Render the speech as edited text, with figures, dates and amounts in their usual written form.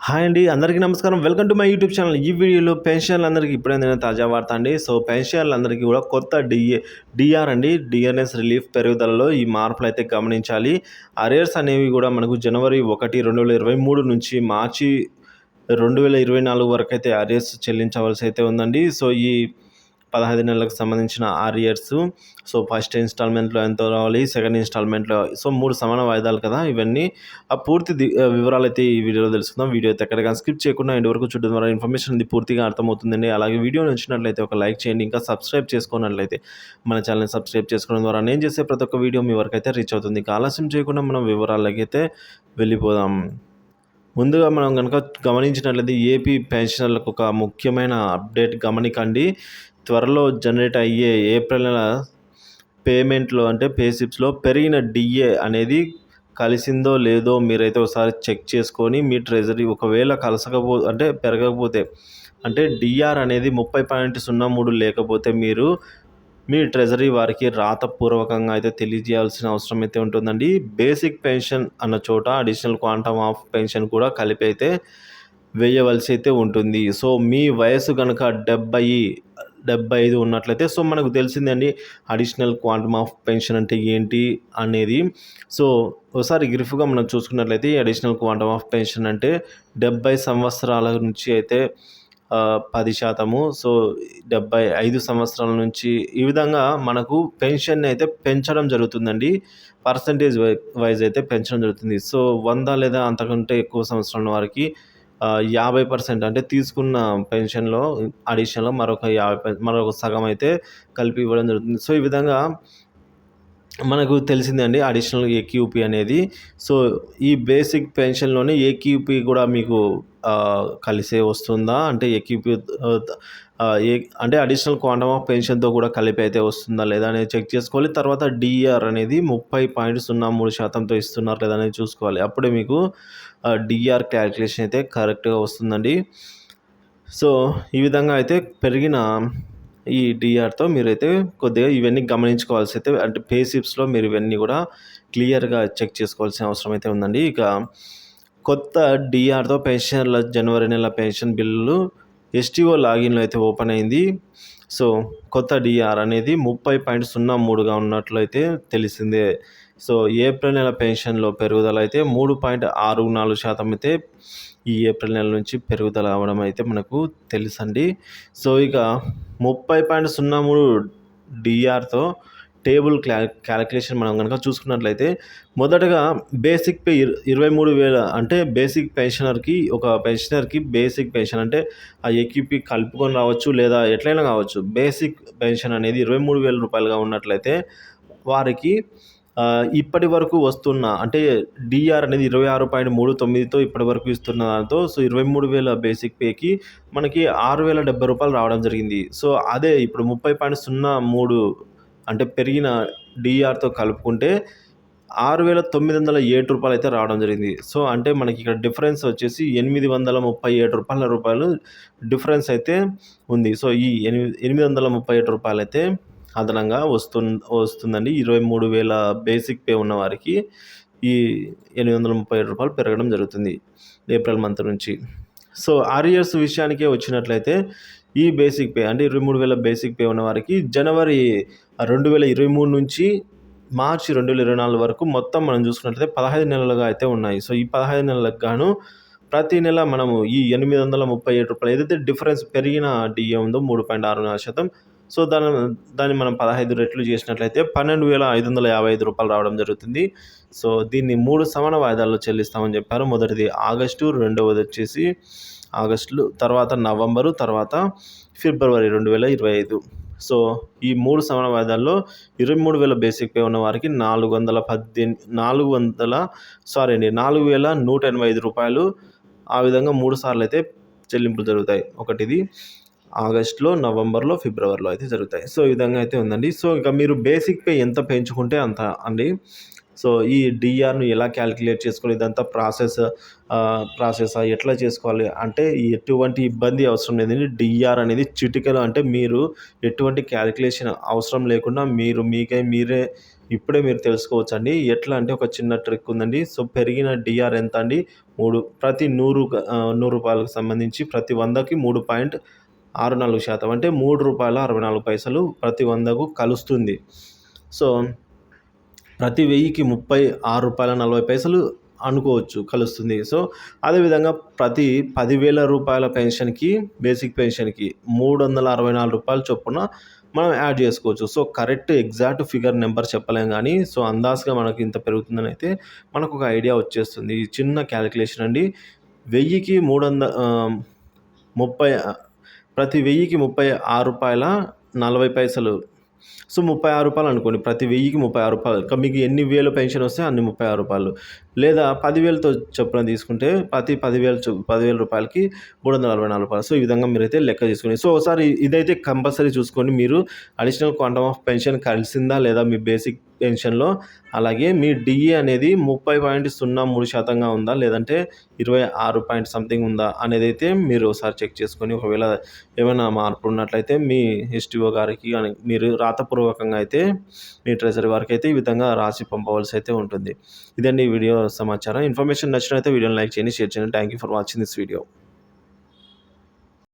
Hi అండి. అందరికీ నమస్కారం. Welcome to my YouTube channel. ఈ వీడియోలో పెన్షనర్లందరికీ ఇప్పుడైందిన తాజా వార్త అండి. సో, పెన్షనర్లందరికీ కూడా కొత్త డీఆర్ అండి. డిఆర్ఎస్ రిలీఫ్ పెరుగుదలలో ఈ మార్పులైతే గమనించాలి. అరియర్స్ అనేవి కూడా మనకు జనవరి 1, 2023 నుంచి మార్చి 2024 వరకైతే అరియర్స్ చెల్లించవలసి అయితే ఉందండి. సో, ఈ 15 నెలలకు సంబంధించిన అరియర్స్. సో, ఫస్ట్ ఇన్‌స్టాల్‌మెంట్‌లో ఎంత రావాలి, సెకండ్ ఇన్‌స్టాల్‌మెంట్‌లో సో, 3 సమాన వాయిదాలు కదా ఇవన్నీ. ఆ పూర్తి వివరాలైతే ఈ వీడియోలో తెలుసుకుందాం. వీడియో అయితే ఎక్కడికైనా స్కిప్ చేయకుండా ఎండ్ వరకు చూడడం ద్వారా ఇన్ఫర్మేషన్ అనేది పూర్తిగా అర్థమవుతుందండి. అలాగే వీడియో నచ్చినట్లయితే ఒక లైక్ చేయండి. ఇంకా సబ్స్క్రైబ్ చేసుకున్నట్లయితే మన ఛానల్‌ని సబ్స్క్రైబ్ చేసుకోవడం ద్వారా నేను చేసే ప్రతి ఒక్క వీడియో మీ వరకైతే రీచ్ అవుతుంది. ఇక ఆలస్యం చేయకుండా మనం వివరాలకైతే వెళ్ళిపోదాం. ముందుగా మనం గనక గమనించినట్లయితే ఏపీ పెన్షనర్లకు ఒక ముఖ్యమైన అప్డేట్ గమనికండి. త్వరలో జనరేట్ అయ్యే ఏప్రిల్ నెల పేమెంట్‌లో అంటే పే స్లిప్స్‌లో పెరిగిన డీఏ అనేది కలిసిందో లేదో మీరైతే ఒకసారి చెక్ చేసుకొని మీ ట్రెజరీ ఒకవేళ అంటే పెరగకపోతే అంటే డీఆర్ అనేది 30.03 లేకపోతే మీరు మీ ట్రెజరీ వారికి రాతపూర్వకంగా అయితే తెలియజేయాల్సిన అవసరం అయితే ఉంటుందండి. బేసిక్ పెన్షన్ అన్న చోట అడిషనల్ క్వాంటమ్ ఆఫ్ పెన్షన్ కూడా కలిపి అయితే వేయవలసి అయితే ఉంటుంది. సో, మీ వయస్సు గనక 75 ఉన్నట్లయితే సో, మనకు తెలిసిందండి అడిషనల్ క్వాంటమ్ ఆఫ్ పెన్షన్ అంటే ఏంటి అనేది. సో, ఒకసారి గ్రిఫ్‌గా మనం చూసుకున్నట్లయితే అడిషనల్ క్వాంటమ్ ఆఫ్ పెన్షన్ అంటే 70 సంవత్సరాల నుంచి అయితే 10%. సో, 75 సంవత్సరాల నుంచి ఈ విధంగా మనకు పెన్షన్‌ని అయితే పెంచడం జరుగుతుందండి. పర్సెంటేజ్ వైస్ అయితే పెంచడం జరుగుతుంది. సో, 100 లేదా అంతకంటే ఎక్కువ సంవత్సరాల వారికి 50% అంటే తీసుకున్న పెన్షన్‌లో అడిషనల్‌గా మరొక సగం అయితే కలిపి ఇవ్వడం జరుగుతుంది. సో, ఈ విధంగా మనకు తెలిసిందే అండి అడిషనల్ ఏక్యూపీ అనేది. సో, ఈ బేసిక్ పెన్షన్‌లోనే ఏక్యూపీ కూడా మీకు కలిసే వస్తుందా? అంటే ఏక్యూపీ ఆహ్, ఆహ్, ఏ అంటే అడిషనల్ క్వాంటమ్ ఆఫ్ పెన్షన్‌తో కూడా కలిపి అయితే వస్తుందా లేదా అనేది చెక్ చేసుకోవాలి. తర్వాత డీఆర్ అనేది 30.03%తో ఇస్తున్నారా లేదా అనేది చూసుకోవాలి. అప్పుడే మీకు డీఆర్ క్యాలిక్యులేషన్ అయితే కరెక్ట్‌గా వస్తుందండి. సో, ఈ విధంగా అయితే పెరిగిన ఈ డీఆర్‌తో మీరైతే కొద్దిగా ఇవన్నీ గమనించుకోవాల్సి అయితే అంటే పే స్లిప్స్‌లో మీరు ఇవన్నీ కూడా క్లియర్‌గా చెక్ చేసుకోవాల్సిన అవసరం అయితే ఉందండి. ఇక కొత్త డీఆర్‌తో పెన్షనర్ల జనవరి నెల పెన్షన్ బిల్లులు ఎస్టీఓ లాగిన్‌లో అయితే ఓపెన్ అయింది. సో, కొత్త డీఆర్ అనేది 30.03గా ఉన్నట్లయితే తెలిసిందే. సో, ఏప్రిల్ నెల పెన్షన్‌లో పెరుగుదల అయితే 3.64% అయితే ఈ ఏప్రిల్ నెల నుంచి పెరుగుదల అవ్వడం అయితే మనకు తెలుసండి. సో, ఇక 30.03 డీఆర్‌తో టేబుల్ క్యాలిక్యులేషన్ మనం గనక చూసుకున్నట్లయితే మొదటగా బేసిక్ పే 23,000 అంటే బేసిక్ పెన్షనర్‌కి బేసిక్ పెన్షన్ అంటే ఆ ఏక్యూపీ కలుపుకొని రావచ్చు లేదా ఎట్లైనా కావచ్చు. బేసిక్ పెన్షన్ అనేది రూ. 23,000 ఉన్నట్లయితే వారికి ఇప్పటి వరకు వస్తున్న అంటే డీఆర్ అనేది 26.39తో ఇప్పటి వరకు ఇస్తున్న దాంతో సో, 23,000 బేసిక్ పేకి మనకి రూ. 6,070 రావడం జరిగింది. సో, అదే ఇప్పుడు 30.03 అంటే పెరిగిన డీఆర్‌తో కలుపుకుంటే రూ. 6,907 అయితే రావడం జరిగింది. సో, అంటే మనకి ఇక్కడ డిఫరెన్స్ వచ్చేసి రూ. 837 డిఫరెన్స్ అయితే ఉంది. సో, ఈ రూ. 837 అయితే అదనంగా వస్తుందండి. 23,000 బేసిక్ పే ఉన్నవారికి ఈ రూ. 837 పెరగడం జరుగుతుంది ఏప్రిల్ మంత్ నుంచి. సో, అరియర్స్ విషయానికే వచ్చినట్లయితే ఈ బేసిక్ పే అంటే 23,000 బేసిక్ పే ఉన్నవారికి జనవరి 2023 నుంచి మార్చి 2024 వరకు మొత్తం మనం చూసుకున్నట్లయితే 15 నెలలుగా అయితే ఉన్నాయి. సో, ఈ 15 నెలలకు గాను ప్రతి నెల మనము ఈ రూ. 837 ఏదైతే డిఫరెన్స్ పెరిగిన డీఏ ఉందో 3.64% సో, దాన్ని మనం 15 రెట్లు చేసినట్లయితే రూ. 12,555 రావడం జరుగుతుంది. సో, దీన్ని 3 సమాన వాయిదాల్లో చెల్లిస్తామని చెప్పారు. మొదటిది ఆగస్టు, రెండవది వచ్చేసి ఆగస్టులో, తర్వాత నవంబరు, తర్వాత ఫిబ్రవరి 2025. సో, ఈ 3 సమాన వాయిదాల్లో 23,000 బేసిక్ పే ఉన్న వారికి రూ. 4,185 ఆ విధంగా 3 సార్లు అయితే చెల్లింపులు జరుగుతాయి. ఒకటిది ఆగస్టులో, నవంబర్‌లో, ఫిబ్రవరిలో అయితే జరుగుతాయి. సో, ఈ విధంగా అయితే ఉందండి. సో, ఇక మీరు బేసిక్ పే ఎంత పెంచుకుంటే అంత అండి. సో, ఈ డీఆర్‌ను ఎలా క్యాలిక్యులేట్ చేసుకోవాలి ఇదంతా ప్రాసెసా ఎట్లా చేసుకోవాలి అంటే ఎటువంటి ఇబ్బంది అవసరం లేదండి. డీఆర్ అనేది చిటికెలో అంటే మీరు ఎటువంటి క్యాలిక్యులేషన్ అవసరం లేకుండా మీరే ఇప్పుడే మీరు తెలుసుకోవచ్చండి. ఎట్లా అంటే ఒక చిన్న ట్రిక్ ఉందండి. సో, పెరిగిన డిఆర్ ఎంత అండి? 3 ప్రతి 100 రూ. 100కి సంబంధించి ప్రతి 100కి 3.64% అంటే రూ. 3.64 ప్రతి 100కు కలుస్తుంది. సో, ప్రతి 1000కి రూ. 36.40 అనుకోవచ్చు కలుస్తుంది. సో, అదేవిధంగా ప్రతి రూ. 10,000 పెన్షన్‌కి, బేసిక్ పెన్షన్‌కి రూ. 364 చొప్పున మనం యాడ్ చేసుకోవచ్చు. So, correct exact figure number చెప్పలేం గానీ, సో, అందాజుగా మనకి ఇంత పెరుగుతుందనైతే మనకొక ఐడియా వచ్చేస్తుంది. ఈ చిన్న క్యాలిక్యులేషన్ అండి. 1000కి 30 ప్రతి 1000కి రూ. 36.40 సో, రూ. 36 అనుకోండి. ప్రతి 1000కి రూ. 36 ఇంకా మీకు ఎన్ని వేల పెన్షన్ వస్తే అన్ని రూ. 36 లేదా 10,000తో చొప్పున తీసుకుంటే ప్రతి 10,000 రూపాయలకి రూ. 364 సో, ఈ విధంగా మీరైతే లెక్క చేసుకోండి. సో, ఒకసారి ఇదైతే కంపల్సరీ చూసుకోండి. మీరు అడిషనల్ క్వాంటమ్ ఆఫ్ పెన్షన్ కలిసిందా లేదా మీ బేసిక్ పెన్షన్‌లో, అలాగే మీ డీఏ అనేది 30.03% ఉందా లేదంటే 26 పాయింట్ సంథింగ్ ఉందా అనేదైతే మీరు ఒకసారి చెక్ చేసుకొని, ఒకవేళ ఏమైనా మార్పు ఉన్నట్లయితే మీ ఎస్టీఓ గారికి అని మీరు రాతపూర్వకంగా అయితే మీ ట్రెజరీ వారికైతే ఈ విధంగా రాసి పంపవలసి అయితే ఉంటుంది. ఇదండి ఈ వీడియో సమాచారం. ఇన్ఫర్మేషన్ నచ్చినట్లయితే వీడియోని లైక్ చేయండి, షేర్ చేయండి. Thank you for watching this video.